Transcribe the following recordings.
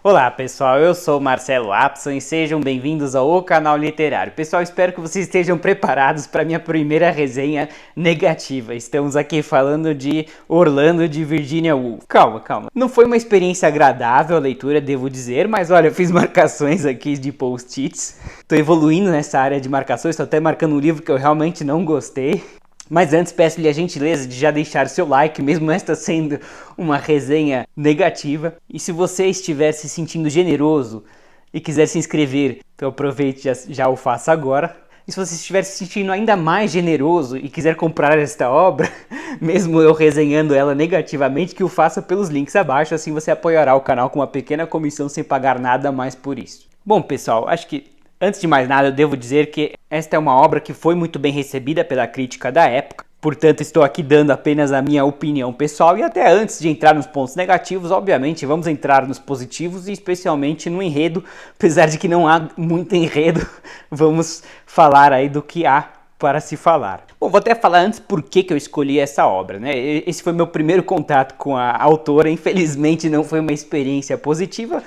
Olá pessoal, eu sou Marcelo Apson e sejam bem-vindos ao O Canal Literário. Pessoal, espero que vocês estejam preparados para minha primeira resenha negativa. Estamos aqui falando de Orlando de Virginia Woolf. Calma. Não foi uma experiência agradável a leitura, devo dizer, mas olha, eu fiz marcações aqui de post-its. Tô evoluindo nessa área de marcações, tô até marcando um livro que eu realmente não gostei. Mas antes peço-lhe a gentileza de já deixar seu like, mesmo esta sendo uma resenha negativa. E se você estiver se sentindo generoso e quiser se inscrever, então aproveite e já o faça agora. E se você estiver se sentindo ainda mais generoso e quiser comprar esta obra, mesmo eu resenhando ela negativamente, que o faça pelos links abaixo, assim você apoiará o canal com uma pequena comissão sem pagar nada mais por isso. Bom pessoal, acho que antes de mais nada, eu devo dizer que esta é uma obra que foi muito bem recebida pela crítica da época, portanto estou aqui dando apenas a minha opinião pessoal e até antes de entrar nos pontos negativos, obviamente vamos entrar nos positivos e especialmente no enredo, apesar de que não há muito enredo, vamos falar aí do que há para se falar. Bom, vou até falar antes por que eu escolhi essa obra, né? Esse foi meu primeiro contato com a autora, infelizmente não foi uma experiência positiva,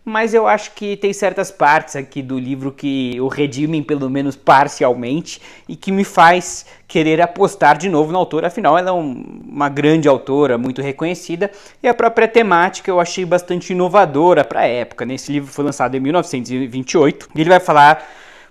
mas eu acho que tem certas partes aqui do livro que o redimem pelo menos parcialmente e que me faz querer apostar de novo na autora, afinal ela é uma grande autora, muito reconhecida, e a própria temática eu achei bastante inovadora para a época, né? Esse livro foi lançado em 1928 e ele vai falar,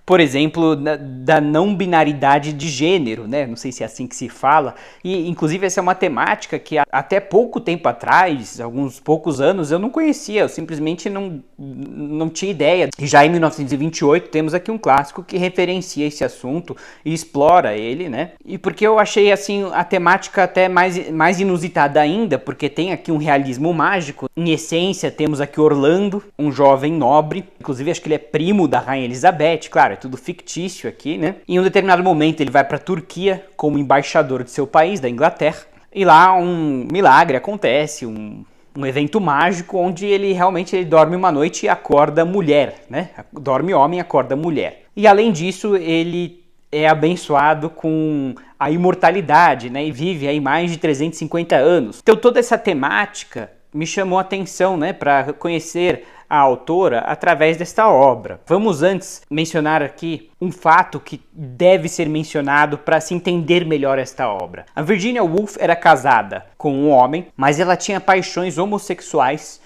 por exemplo, da não binaridade de gênero, né? Não sei se é assim que se fala. E, inclusive, essa é uma temática que até pouco tempo atrás, alguns poucos anos, eu não conhecia. Eu simplesmente não tinha ideia. E já em 1928 temos aqui um clássico que referencia esse assunto e explora ele, né? E porque eu achei, assim, a temática até mais inusitada ainda, porque tem aqui um realismo mágico. Em essência, temos aqui Orlando, um jovem nobre. Inclusive, acho que ele é primo da Rainha Elizabeth, claro. É tudo fictício aqui, né? Em um determinado momento ele vai para a Turquia como embaixador de seu país, da Inglaterra, e lá um milagre acontece, um evento mágico onde ele realmente dorme uma noite e acorda mulher, né? Dorme homem e acorda mulher. E além disso ele é abençoado com a imortalidade, né? E vive aí mais de 350 anos. Então toda essa temática me chamou a atenção, né? Para conhecer a autora através desta obra. Vamos antes mencionar aqui um fato que deve ser mencionado para se entender melhor esta obra. A Virginia Woolf era casada com um homem, mas ela tinha paixões homossexuais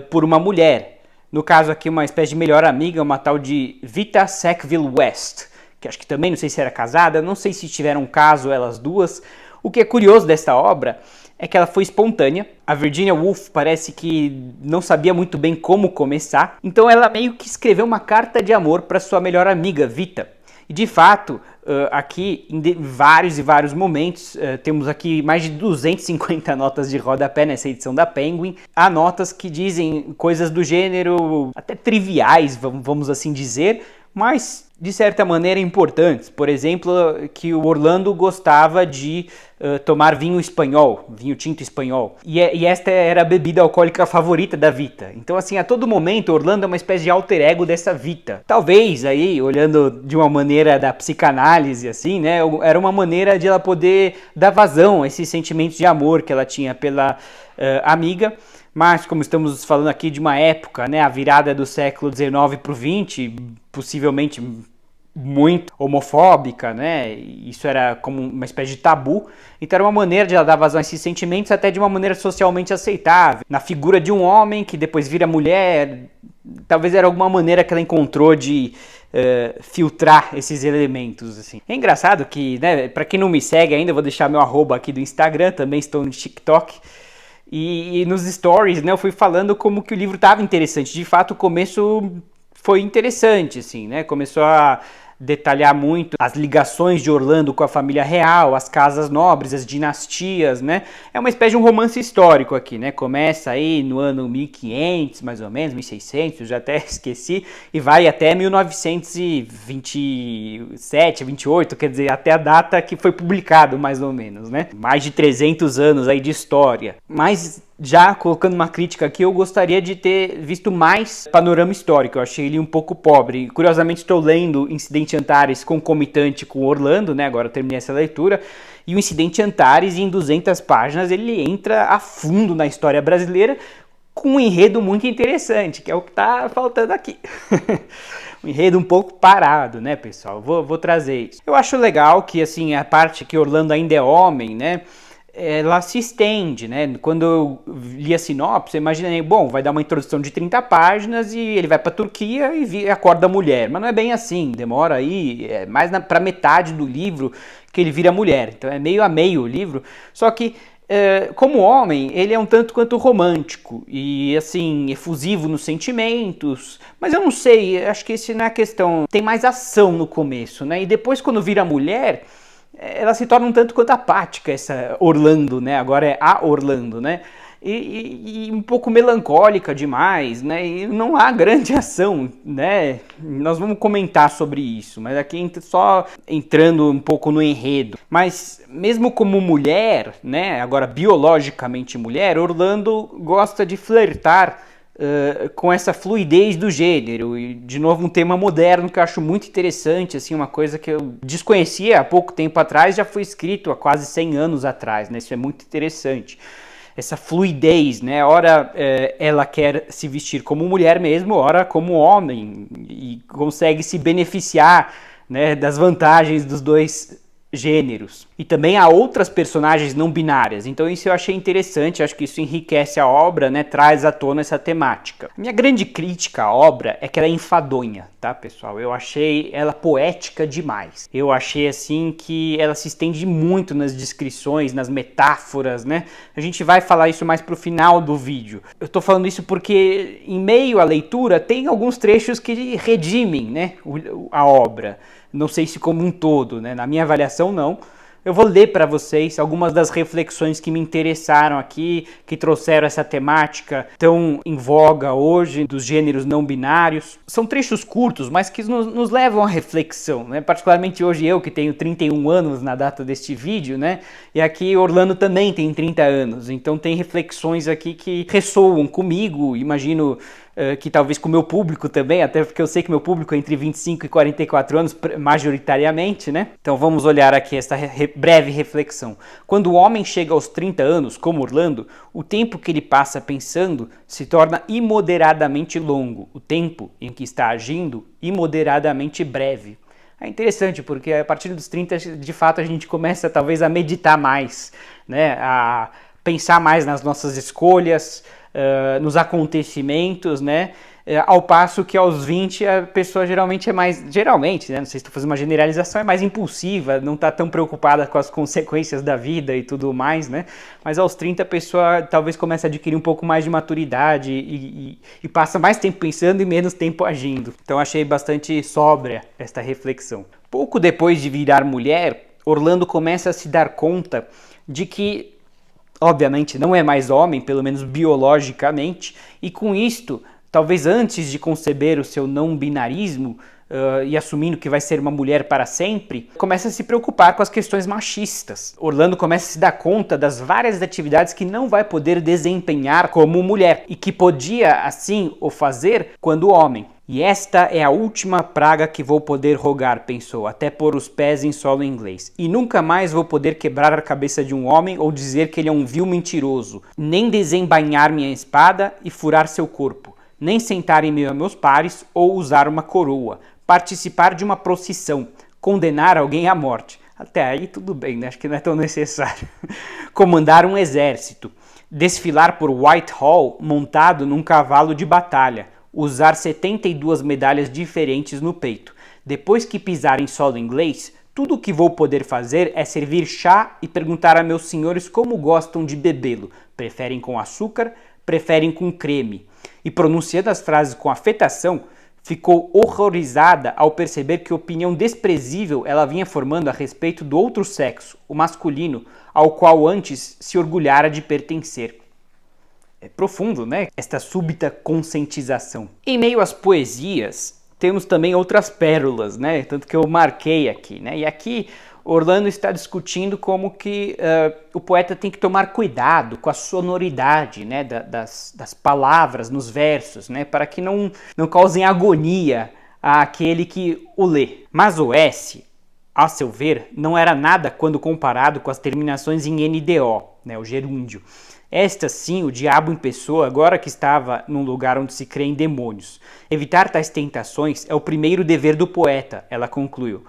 por uma mulher. No caso aqui, uma espécie de melhor amiga, uma tal de Vita Sackville West, que acho que também não sei se era casada, não sei se tiveram um caso elas duas. O que é curioso desta obra é que ela foi espontânea. A Virginia Woolf parece que não sabia muito bem como começar, então ela meio que escreveu uma carta de amor para sua melhor amiga, Vita. E de fato, aqui em vários e vários momentos, temos aqui mais de 250 notas de rodapé nessa edição da Penguin. Há notas que dizem coisas do gênero até triviais, vamos assim dizer, mas de certa maneira importantes. Por exemplo, que o Orlando gostava de tomar vinho espanhol, vinho tinto espanhol. E esta era a bebida alcoólica favorita da Vita. Então, assim, a todo momento, Orlando é uma espécie de alter ego dessa Vita. Talvez, aí, olhando de uma maneira da psicanálise, assim, né, era uma maneira de ela poder dar vazão a esses sentimentos de amor que ela tinha pela amiga. Mas, como estamos falando aqui de uma época, né, a virada do século XIX para o XX, possivelmente muito homofóbica, né? Isso era como uma espécie de tabu. Então era uma maneira de ela dar vazão a esses sentimentos até de uma maneira socialmente aceitável. Na figura de um homem que depois vira mulher, talvez era alguma maneira que ela encontrou de filtrar esses elementos, assim. É engraçado que, né, para quem não me segue ainda, eu vou deixar meu arroba aqui do Instagram, também estou no TikTok. E nos stories, né, eu fui falando como que o livro estava interessante. De fato, o começo foi interessante, assim, né? Começou a detalhar muito as ligações de Orlando com a família real, as casas nobres, as dinastias, né? É uma espécie de um romance histórico aqui, né? Começa aí no ano 1500, mais ou menos, 1600, eu já até esqueci, e vai até 1927, 28, quer dizer, até a data que foi publicado, mais ou menos, né? Mais de 300 anos aí de história. Mas já colocando uma crítica aqui, eu gostaria de ter visto mais panorama histórico. Eu achei ele um pouco pobre. Curiosamente, estou lendo Incidente Antares concomitante com Orlando, né? Agora eu terminei essa leitura. E o Incidente Antares, em 200 páginas, ele entra a fundo na história brasileira, com um enredo muito interessante, que é o que está faltando aqui. Um enredo um pouco parado, né, pessoal? Vou trazer isso. Eu acho legal que, assim, a parte que Orlando ainda é homem, né, ela se estende, né? Quando eu li a sinopse, eu imaginei, bom, vai dar uma introdução de 30 páginas e ele vai pra Turquia e acorda mulher. Mas não é bem assim, demora aí, mais pra metade do livro que ele vira mulher. Então é meio a meio o livro, só que como homem, ele é um tanto quanto romântico e, assim, efusivo nos sentimentos, mas eu não sei, acho que isso não é a questão. Tem mais ação no começo, né? E depois, quando vira mulher, ela se torna um tanto quanto apática, essa Orlando, né? Agora é a Orlando, né? E um pouco melancólica demais, né? E não há grande ação, né? Nós vamos comentar sobre isso, mas aqui só entrando um pouco no enredo. Mas mesmo como mulher, né? Agora biologicamente mulher, Orlando gosta de flertar com essa fluidez do gênero, e de novo um tema moderno que eu acho muito interessante, assim, uma coisa que eu desconhecia há pouco tempo atrás, já foi escrito há quase 100 anos atrás, né? Isso é muito interessante. Essa fluidez, né? Ora ela quer se vestir como mulher mesmo, ora como homem, e consegue se beneficiar, né, das vantagens dos dois gêneros. E também há outras personagens não binárias, então isso eu achei interessante, acho que isso enriquece a obra, né, traz à tona essa temática. Minha grande crítica à obra é que ela é enfadonha, tá, pessoal? Eu achei ela poética demais. Eu achei, assim, que ela se estende muito nas descrições, nas metáforas, né? A gente vai falar isso mais pro final do vídeo. Eu tô falando isso porque em meio à leitura tem alguns trechos que redimem, né, a obra. Não sei se como um todo, né? Na minha avaliação, não. Eu vou ler para vocês algumas das reflexões que me interessaram aqui, que trouxeram essa temática tão em voga hoje, dos gêneros não binários. São trechos curtos, mas que nos levam à reflexão, né? Particularmente hoje eu, que tenho 31 anos na data deste vídeo, né? E aqui Orlando também tem 30 anos, então tem reflexões aqui que ressoam comigo, imagino que talvez com o meu público também, até porque eu sei que meu público é entre 25 e 44 anos, majoritariamente, né? Então vamos olhar aqui esta breve reflexão. Quando o homem chega aos 30 anos, como Orlando, o tempo que ele passa pensando se torna imoderadamente longo, o tempo em que está agindo, imoderadamente breve. É interessante, porque a partir dos 30, de fato, a gente começa talvez a meditar mais, né? A pensar mais nas nossas escolhas, nos acontecimentos, né? Ao passo que aos 20 a pessoa geralmente é mais, geralmente, né? Não sei se estou fazendo uma generalização, é mais impulsiva, não está tão preocupada com as consequências da vida e tudo mais, né? Mas aos 30 a pessoa talvez comece a adquirir um pouco mais de maturidade e passa mais tempo pensando e menos tempo agindo. Então achei bastante sóbria esta reflexão. Pouco depois de virar mulher, Orlando começa a se dar conta de que obviamente não é mais homem, pelo menos biologicamente, e com isto, talvez antes de conceber o seu não binarismo e assumindo que vai ser uma mulher para sempre, começa a se preocupar com as questões machistas. Orlando começa a se dar conta das várias atividades que não vai poder desempenhar como mulher e que podia assim o fazer quando homem. E esta é a última praga que vou poder rogar, pensou, até pôr os pés em solo inglês. E nunca mais vou poder quebrar a cabeça de um homem ou dizer que ele é um vil mentiroso, nem desembainhar minha espada e furar seu corpo, nem sentar em meio a meus pares ou usar uma coroa, participar de uma procissão, condenar alguém à morte. Até aí tudo bem, né? Acho que não é tão necessário. Comandar um exército, desfilar por Whitehall montado num cavalo de batalha, usar 72 medalhas diferentes no peito. Depois que pisar em solo inglês, tudo o que vou poder fazer é servir chá e perguntar a meus senhores como gostam de bebê-lo. Preferem com açúcar? Preferem com creme? E pronunciando as frases com afetação, ficou horrorizada ao perceber que opinião desprezível ela vinha formando a respeito do outro sexo, o masculino, ao qual antes se orgulhara de pertencer. É profundo, né? Esta súbita conscientização. Em meio às poesias, temos também outras pérolas, né? Tanto que eu marquei aqui, né? E aqui Orlando está discutindo como que o poeta tem que tomar cuidado com a sonoridade, né? das palavras nos versos, né? Para que não causem agonia àquele que o lê. Mas o S, a seu ver, não era nada quando comparado com as terminações em NDO, né? O gerúndio. Esta sim, o diabo em pessoa, agora que estava num lugar onde se crê em demônios. Evitar tais tentações é o primeiro dever do poeta, ela concluiu.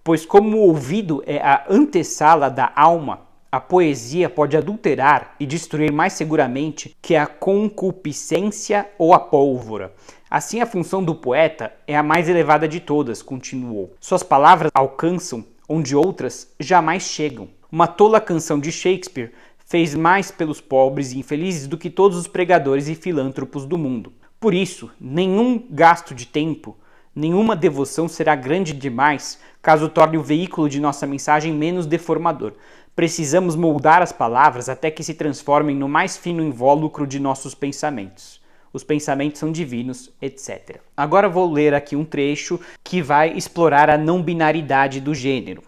Pois como o ouvido é a antessala da alma, a poesia pode adulterar e destruir mais seguramente que a concupiscência ou a pólvora. Assim, a função do poeta é a mais elevada de todas, continuou. Suas palavras alcançam onde outras jamais chegam. Uma tola canção de Shakespeare fez mais pelos pobres e infelizes do que todos os pregadores e filântropos do mundo. Por isso, nenhum gasto de tempo, nenhuma devoção será grande demais caso torne o veículo de nossa mensagem menos deformador. Precisamos moldar as palavras até que se transformem no mais fino invólucro de nossos pensamentos. Os pensamentos são divinos, etc. Agora vou ler aqui um trecho que vai explorar a não-binaridade do gênero.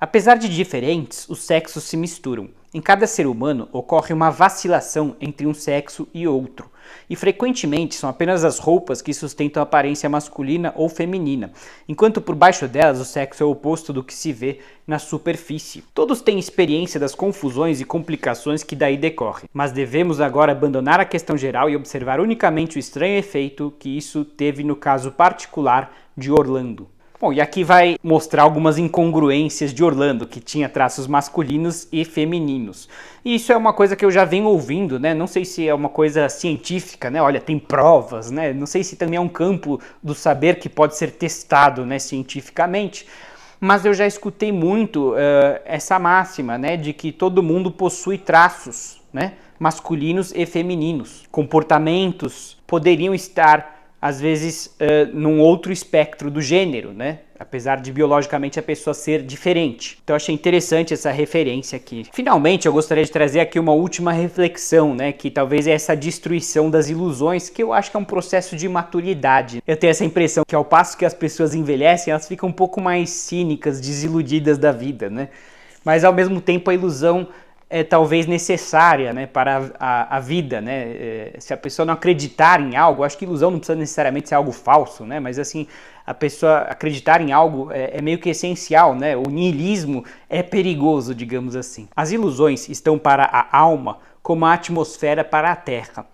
Apesar de diferentes, os sexos se misturam. Em cada ser humano ocorre uma vacilação entre um sexo e outro, e frequentemente são apenas as roupas que sustentam a aparência masculina ou feminina, enquanto por baixo delas o sexo é o oposto do que se vê na superfície. Todos têm experiência das confusões e complicações que daí decorrem, mas devemos agora abandonar a questão geral e observar unicamente o estranho efeito que isso teve no caso particular de Orlando. Bom, e aqui vai mostrar algumas incongruências de Orlando, que tinha traços masculinos e femininos. E isso é uma coisa que eu já venho ouvindo, né? Não sei se é uma coisa científica, né? Olha, tem provas, né? Não sei se também é um campo do saber que pode ser testado, né, cientificamente. Mas eu já escutei muito essa máxima, né, de que todo mundo possui traços, né, masculinos e femininos. Comportamentos poderiam estar às vezes num outro espectro do gênero, né? Apesar de biologicamente a pessoa ser diferente. Então eu achei interessante essa referência aqui. Finalmente eu gostaria de trazer aqui uma última reflexão, né? Que talvez é essa destruição das ilusões, que eu acho que é um processo de maturidade. Eu tenho essa impressão que ao passo que as pessoas envelhecem, elas ficam um pouco mais cínicas, desiludidas da vida, né? Mas ao mesmo tempo a ilusão é talvez necessária, né, para a vida, né? Se a pessoa não acreditar em algo, acho que ilusão não precisa necessariamente ser algo falso, né? Mas assim, a pessoa acreditar em algo é meio que essencial, né? O niilismo é perigoso, digamos assim. As ilusões estão para a alma como a atmosfera para a terra.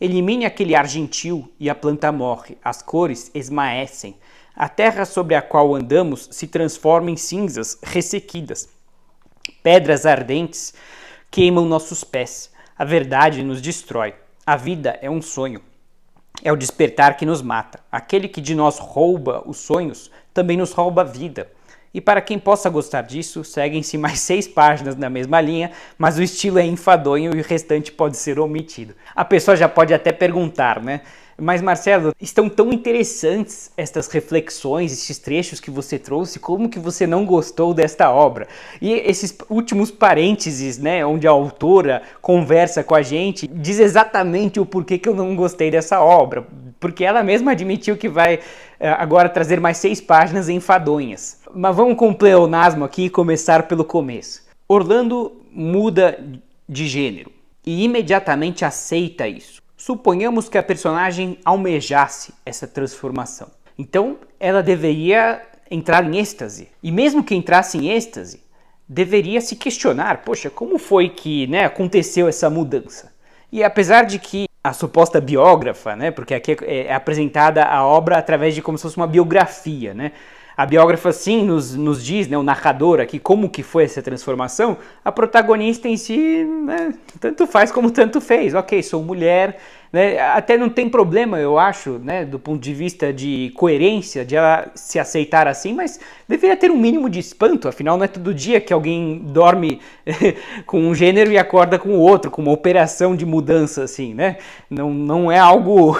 Elimine aquele ar gentil e a planta morre, as cores esmaecem. A terra sobre a qual andamos se transforma em cinzas ressequidas. Pedras ardentes queimam nossos pés. A verdade nos destrói. A vida é um sonho. É o despertar que nos mata. Aquele que de nós rouba os sonhos, também nos rouba a vida. E para quem possa gostar disso, seguem-se mais 6 páginas na mesma linha, mas o estilo é enfadonho e o restante pode ser omitido. A pessoa já pode até perguntar, né? Mas Marcelo, estão tão interessantes estas reflexões, esses trechos que você trouxe, como que você não gostou desta obra? E esses últimos parênteses, né, onde a autora conversa com a gente, diz exatamente o porquê que eu não gostei dessa obra, porque ela mesma admitiu que vai agora trazer mais 6 páginas enfadonhas. Mas vamos com o pleonasmo aqui e começar pelo começo. Orlando muda de gênero e imediatamente aceita isso. Suponhamos que a personagem almejasse essa transformação. Então, ela deveria entrar em êxtase. E mesmo que entrasse em êxtase, deveria se questionar, poxa, como foi que, né, aconteceu essa mudança? E apesar de que a suposta biógrafa, né, porque aqui é apresentada a obra através de como se fosse uma biografia, né? A biógrafa sim nos diz, né, o narrador aqui, como que foi essa transformação. A protagonista em si, né, tanto faz como tanto fez. Ok, sou mulher, né, até não tem problema, eu acho, né, do ponto de vista de coerência, de ela se aceitar assim, mas deveria ter um mínimo de espanto, afinal não é todo dia que alguém dorme com um gênero e acorda com o outro, com uma operação de mudança assim, né? Não é algo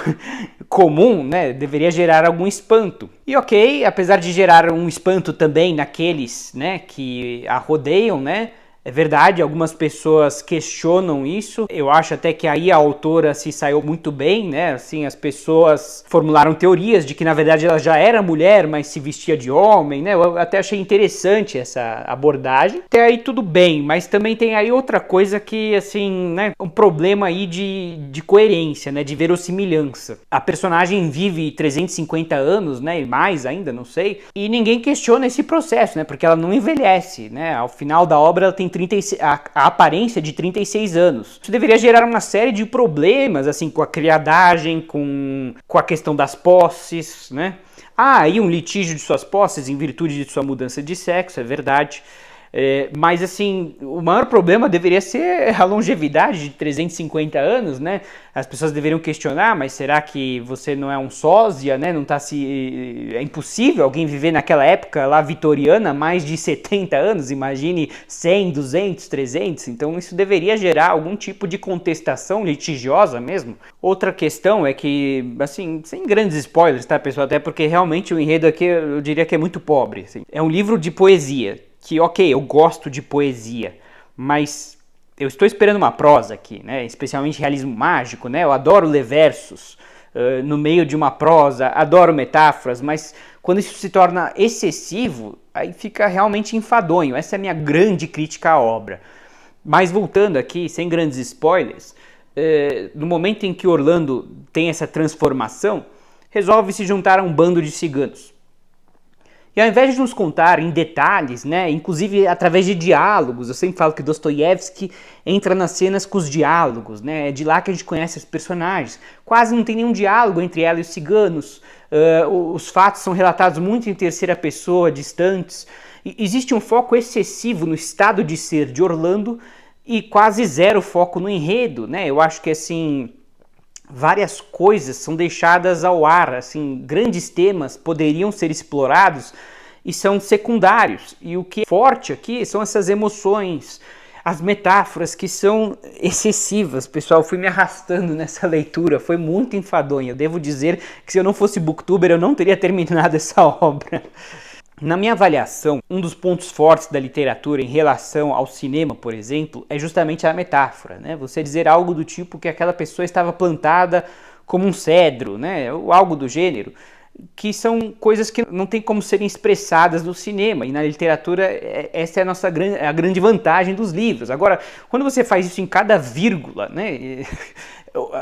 comum, né? Deveria gerar algum espanto. E ok, apesar de gerar um espanto também naqueles, né, que a rodeiam, né? É verdade, algumas pessoas questionam isso. Eu acho até que aí a autora se saiu muito bem, né? Assim, as pessoas formularam teorias de que na verdade ela já era mulher, mas se vestia de homem, né? Eu até achei interessante essa abordagem. Até aí tudo bem, mas também tem aí outra coisa que, assim, né? Um problema aí de coerência, né? De verossimilhança. A personagem vive 350 anos, né? E mais ainda, não sei. E ninguém questiona esse processo, né? Porque ela não envelhece, né? Ao final da obra ela tem a aparência de 36 anos. Isso deveria gerar uma série de problemas, assim, com a criadagem, com a questão das posses, né? E um litígio de suas posses em virtude de sua mudança de sexo, é verdade. Mas assim, o maior problema deveria ser a longevidade de 350 anos, né? As pessoas deveriam questionar, mas será que você não é um sósia, né? É impossível alguém viver naquela época lá vitoriana mais de 70 anos, imagine 100, 200, 300, então isso deveria gerar algum tipo de contestação litigiosa mesmo. Outra questão é que, assim, sem grandes spoilers, tá, pessoal? Até porque realmente o enredo aqui eu diria que é muito pobre, assim. É um livro de poesia. Que, ok, eu gosto de poesia, mas eu estou esperando uma prosa aqui, né? Especialmente realismo mágico, né? Eu adoro ler versos no meio de uma prosa, adoro metáforas, mas quando isso se torna excessivo, aí fica realmente enfadonho. Essa é a minha grande crítica à obra. Mas voltando aqui, sem grandes spoilers, no momento em que Orlando tem essa transformação, resolve se juntar a um bando de ciganos. E ao invés de nos contar em detalhes, né, inclusive através de diálogos, eu sempre falo que Dostoiévski entra nas cenas com os diálogos, né, é de lá que a gente conhece os personagens. Quase não tem nenhum diálogo entre ela e os ciganos, os fatos são relatados muito em terceira pessoa, distantes. Existe um foco excessivo no estado de ser de Orlando e quase zero foco no enredo, né, eu acho que assim... Várias coisas são deixadas ao ar, assim, grandes temas poderiam ser explorados e são secundários. E o que é forte aqui são essas emoções, as metáforas que são excessivas. Pessoal, fui me arrastando nessa leitura, foi muito enfadonho. Eu devo dizer que se eu não fosse booktuber eu não teria terminado essa obra. Na minha avaliação, um dos pontos fortes da literatura em relação ao cinema, por exemplo, é justamente a metáfora, né? Você dizer algo do tipo que aquela pessoa estava plantada como um cedro, né? Ou algo do gênero, que são coisas que não tem como serem expressadas no cinema, e na literatura essa é a grande vantagem dos livros. Agora, quando você faz isso em cada vírgula, né?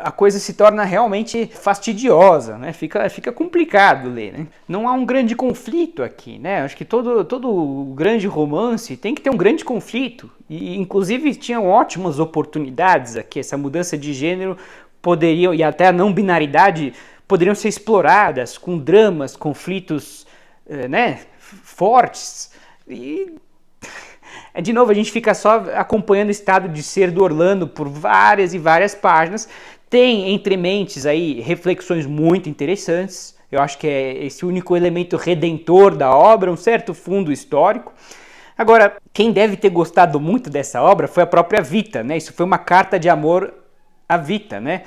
A coisa se torna realmente fastidiosa, né? Fica complicado ler, né? Não há um grande conflito aqui, né? Acho que todo grande romance tem que ter um grande conflito. E inclusive tinham ótimas oportunidades aqui. Essa mudança de gênero e até a não binaridade poderiam ser exploradas com dramas, conflitos, né, fortes. E de novo, a gente fica só acompanhando o estado de ser do Orlando por várias e várias páginas. Tem entre mentes aí reflexões muito interessantes. Eu acho que é esse único elemento redentor da obra, um certo fundo histórico. Agora, quem deve ter gostado muito dessa obra foi a própria Vita, né? Isso foi uma carta de amor à Vita, né?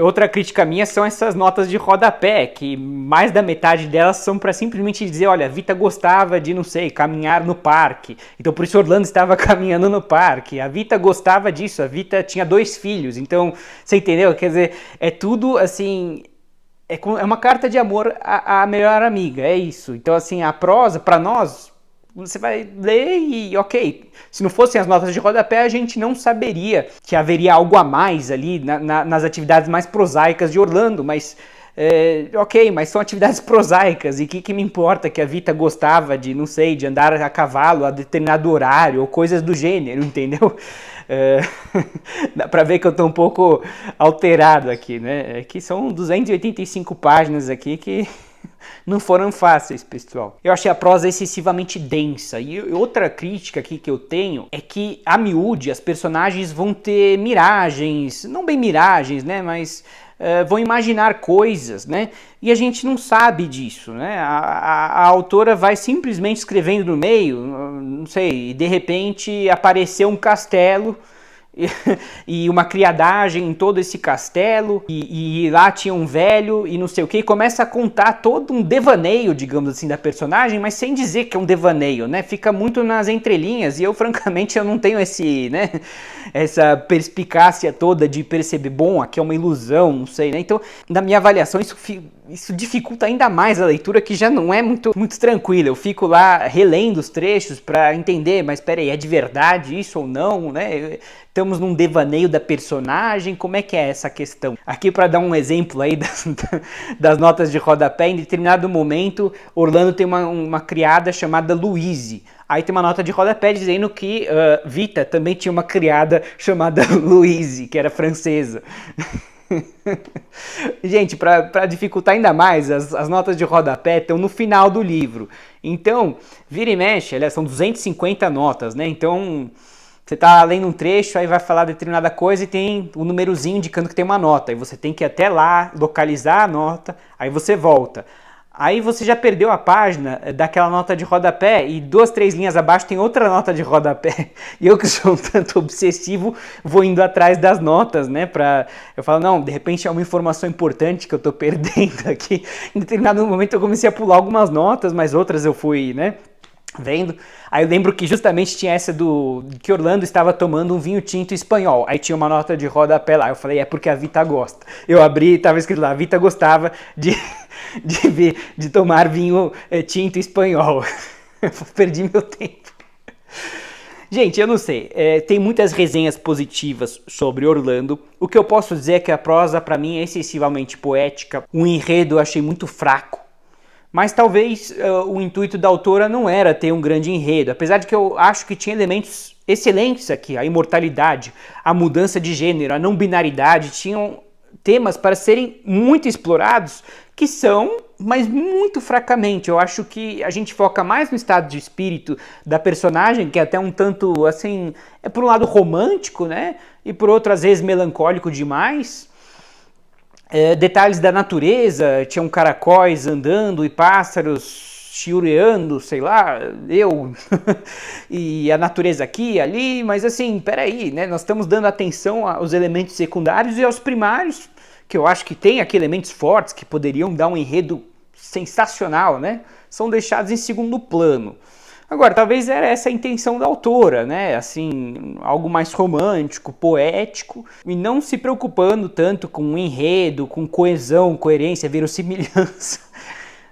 Outra crítica minha são essas notas de rodapé, que mais da metade delas são para simplesmente dizer, olha, a Vita gostava de, não sei, caminhar no parque, então por isso Orlando estava caminhando no parque, a Vita gostava disso, a Vita tinha 2 filhos, então, você entendeu? Quer dizer, é tudo assim, é uma carta de amor à melhor amiga, é isso. Então assim, a prosa, para nós, você vai ler e ok, se não fossem as notas de rodapé a gente não saberia que haveria algo a mais ali nas atividades mais prosaicas de Orlando, mas ok, mas são atividades prosaicas e que me importa que a Vita gostava de, não sei, de andar a cavalo a determinado horário ou coisas do gênero, entendeu? Dá pra ver que eu tô um pouco alterado aqui, né? É que são 285 páginas aqui que não foram fáceis, pessoal. Eu achei a prosa excessivamente densa. E outra crítica aqui que eu tenho é que, a miúde, as personagens vão ter miragens, não bem miragens, né, mas vão imaginar coisas, né, e a gente não sabe disso, né, a autora vai simplesmente escrevendo no meio, não sei, e de repente apareceu um castelo e uma criadagem em todo esse castelo, e lá tinha um velho e não sei o que, e começa a contar todo um devaneio, digamos assim, da personagem, mas sem dizer que é um devaneio, né, fica muito nas entrelinhas, e eu francamente eu não tenho essa perspicácia toda de perceber, bom, aqui é uma ilusão, não sei, né, então na minha avaliação isso isso dificulta ainda mais a leitura, que já não é muito tranquila. Eu fico lá relendo os trechos para entender, mas peraí, é de verdade isso ou não, né? Estamos num devaneio da personagem, como é que é essa questão? Aqui, para dar um exemplo aí das notas de rodapé, em determinado momento, Orlando tem uma criada chamada Louise. Aí tem uma nota de rodapé dizendo que Vita também tinha uma criada chamada Louise, que era francesa. Gente, para dificultar ainda mais, as notas de rodapé estão no final do livro. Então, vira e mexe, são 250 notas, né? Então, você tá lendo um trecho, aí vai falar determinada coisa e tem o númerozinho indicando que tem uma nota. Aí você tem que ir até lá, localizar a nota, aí você volta. Aí você já perdeu a página daquela nota de rodapé e 2, 3 linhas abaixo tem outra nota de rodapé. E eu que sou um tanto obsessivo, vou indo atrás das notas, né? Eu falo, não, de repente é uma informação importante que eu tô perdendo aqui. Em determinado momento eu comecei a pular algumas notas, mas outras eu fui, né, vendo. Aí eu lembro que justamente tinha essa que Orlando estava tomando um vinho tinto espanhol. Aí tinha uma nota de rodapé lá. Eu falei, é porque a Vita gosta. Eu abri e estava escrito lá, a Vita gostava de tomar vinho tinto espanhol. Perdi meu tempo. Gente, eu não sei. Tem muitas resenhas positivas sobre Orlando. O que eu posso dizer é que a prosa, para mim, é excessivamente poética. O enredo eu achei muito fraco. Mas talvez o intuito da autora não era ter um grande enredo, apesar de que eu acho que tinha elementos excelentes aqui, a imortalidade, a mudança de gênero, a não binaridade, tinham temas para serem muito explorados, que são, mas muito fracamente. Eu acho que a gente foca mais no estado de espírito da personagem, que é até um tanto, assim, por um lado romântico, né, e por outro às vezes melancólico demais. Detalhes da natureza, tinham caracóis andando e pássaros chiureando, sei lá, e a natureza aqui e ali, mas assim, peraí, né, nós estamos dando atenção aos elementos secundários e aos primários, que eu acho que tem aqui elementos fortes que poderiam dar um enredo sensacional, né, são deixados em segundo plano. Agora, talvez era essa a intenção da autora, né? Assim, algo mais romântico, poético, e não se preocupando tanto com o enredo, com coesão, coerência, verossimilhança,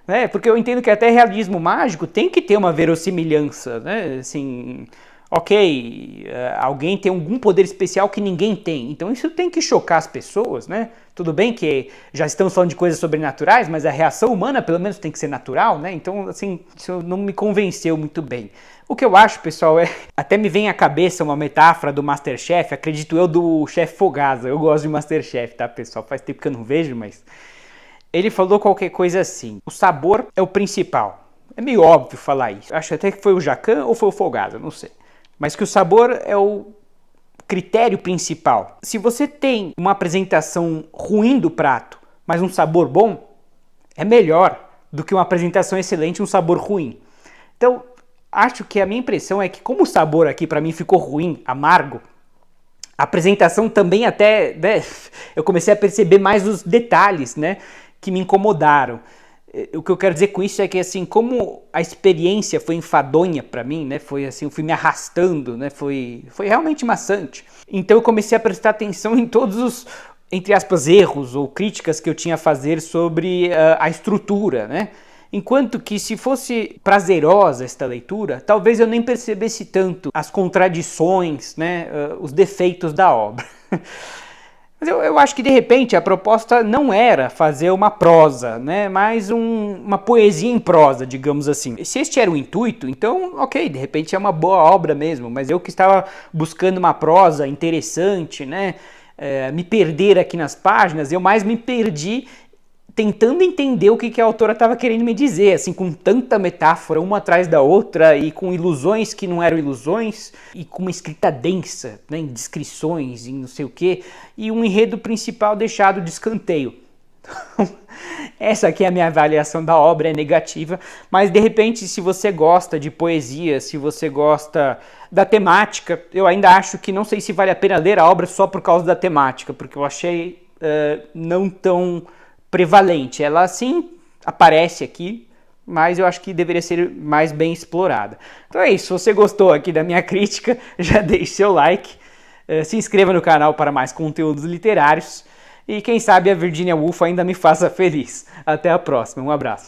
né? Porque eu entendo que até realismo mágico tem que ter uma verossimilhança, né? Assim, ok, alguém tem algum poder especial que ninguém tem, então isso tem que chocar as pessoas, né? Tudo bem que já estamos falando de coisas sobrenaturais, mas a reação humana pelo menos tem que ser natural, né? Então, assim, isso não me convenceu muito bem. O que eu acho, pessoal, até me vem à cabeça uma metáfora do MasterChef, acredito eu, do chefe Fogaça. Eu gosto de MasterChef, tá, pessoal? Faz tempo que eu não vejo, mas... Ele falou qualquer coisa assim, o sabor é o principal. É meio óbvio falar isso. Acho até que foi o Jacan ou foi o Fogaça, não sei. Mas que o sabor é o critério principal. Se você tem uma apresentação ruim do prato, mas um sabor bom, é melhor do que uma apresentação excelente e um sabor ruim. Então, acho que a minha impressão é que como o sabor aqui para mim ficou ruim, amargo, a apresentação também até, né, eu comecei a perceber mais os detalhes, né, que me incomodaram. O que eu quero dizer com isso é que, assim, como a experiência foi enfadonha para mim, né, foi assim, eu fui me arrastando, né, foi realmente maçante. Então eu comecei a prestar atenção em todos os, entre aspas, erros ou críticas que eu tinha a fazer sobre a estrutura, né. Enquanto que se fosse prazerosa esta leitura, talvez eu nem percebesse tanto as contradições, né, os defeitos da obra. Mas eu acho que de repente a proposta não era fazer uma prosa, né, mas uma poesia em prosa, digamos assim. Se este era o intuito, então ok, de repente é uma boa obra mesmo, mas eu que estava buscando uma prosa interessante, né, me perder aqui nas páginas, eu mais me perdi tentando entender o que a autora estava querendo me dizer, assim, com tanta metáfora, uma atrás da outra, e com ilusões que não eram ilusões, e com uma escrita densa, né, em descrições, em não sei o quê, e um enredo principal deixado de escanteio. Essa aqui é a minha avaliação da obra, é negativa, mas de repente, se você gosta de poesia, se você gosta da temática, eu ainda acho que não sei se vale a pena ler a obra só por causa da temática, porque eu achei não tão prevalente. Ela sim aparece aqui, mas eu acho que deveria ser mais bem explorada. Então é isso, se você gostou aqui da minha crítica, já deixe seu like, se inscreva no canal para mais conteúdos literários e quem sabe a Virginia Woolf ainda me faça feliz. Até a próxima, um abraço.